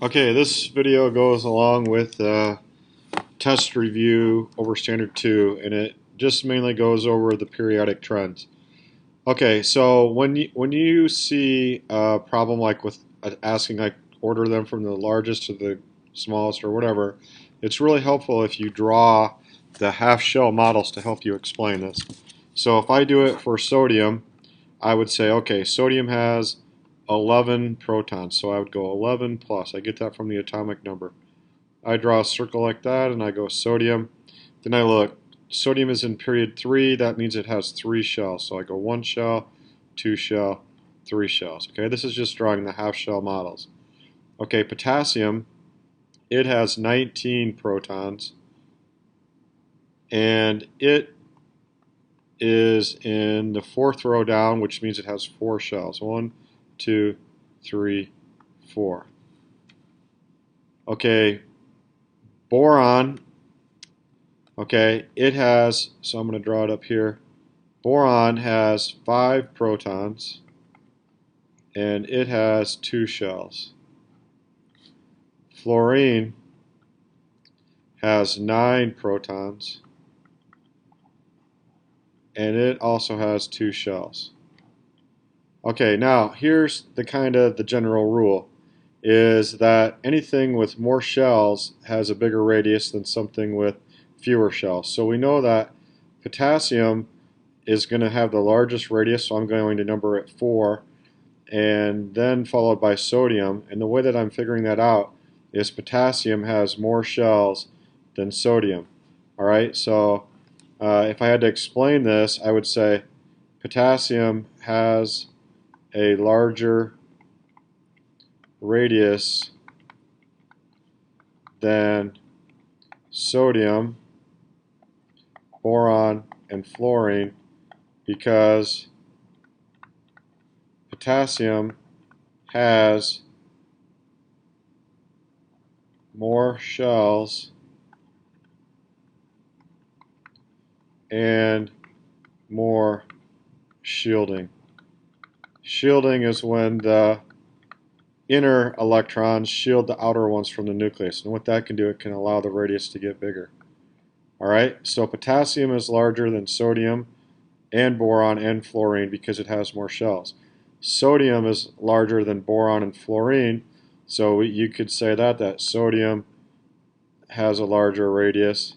Okay, this video goes along with test review over standard 2, and it just mainly goes over the periodic trends. Okay, so when you see a problem like with asking like order them from the largest to the smallest or whatever, it's really helpful if you draw the half shell models to help you explain this. So if I do it for sodium, I would say, okay, sodium has 11 protons, so I would go 11 plus. I get that from the atomic number. I draw a circle like that, and I go sodium. Then I look. Sodium is in period 3. That means it has 3 shells. So I go 1 shell, 2 shell, 3 shells. Okay, this is just drawing the half shell models. Okay, potassium, it has 19 protons, and it is in the 4th row down, which means it has 4 shells. 1, 2, 3, 4. Okay, boron, okay, it has, so I'm going to draw it up here. Boron has 5 protons, and it has 2 shells. Fluorine has 9 protons, and it also has 2 shells. Okay, now here's the general rule, is that anything with more shells has a bigger radius than something with fewer shells. So we know that potassium is going to have the largest radius, so I'm going to number it 4, and then followed by sodium. And the way that I'm figuring that out is potassium has more shells than sodium. All right, so if I had to explain this, I would say potassium has a larger radius than sodium, boron, and fluorine because potassium has more shells and more shielding. Shielding is when the inner electrons shield the outer ones from the nucleus, and what that can do, it can allow the radius to get bigger. Alright, so potassium is larger than sodium and boron and fluorine because it has more shells. Sodium is larger than boron and fluorine, so you could say that sodium has a larger radius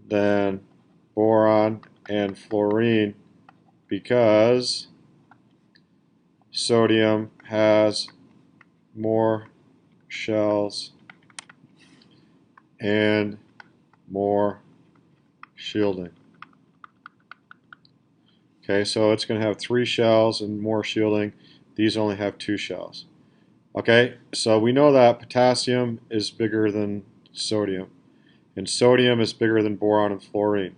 than boron and fluorine because sodium has more shells and more shielding. Okay, so it's going to have 3 shells and more shielding. These only have 2 shells. Okay, so we know that potassium is bigger than sodium, and sodium is bigger than boron and fluorine.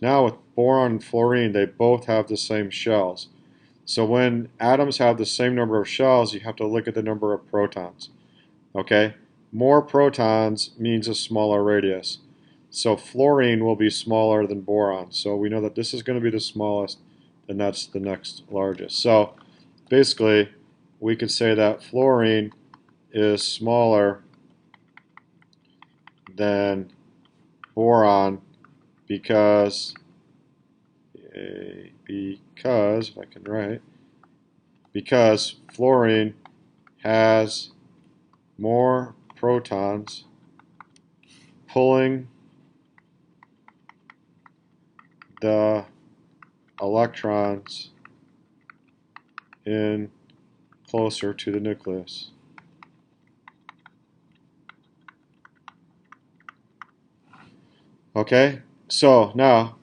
Now with boron and fluorine, they both have the same shells. So when atoms have the same number of shells, you have to look at the number of protons. Okay, more protons means a smaller radius. So fluorine will be smaller than boron. So we know that this is going to be the smallest, and that's the next largest. So basically, we could say that fluorine is smaller than boron because if I can write, because fluorine has more protons pulling the electrons in closer to the nucleus. Okay, so now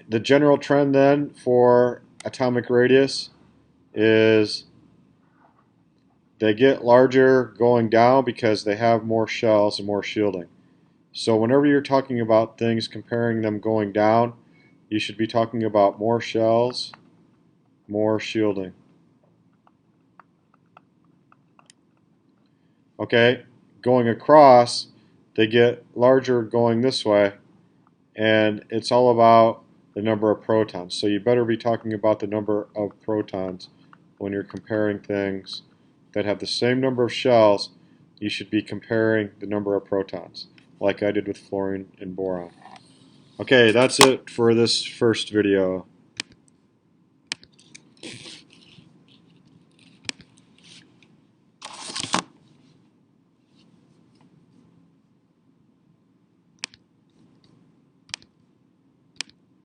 the general trend then for atomic radius is they get larger going down because they have more shells and more shielding. So whenever you're talking about things comparing them going down, you should be talking about more shells, more shielding. Okay, going across, they get larger going this way, and it's all about the number of protons. So you better be talking about the number of protons when you're comparing things that have the same number of shells. You should be comparing the number of protons, like I did with fluorine and boron. Okay, that's it for this first video.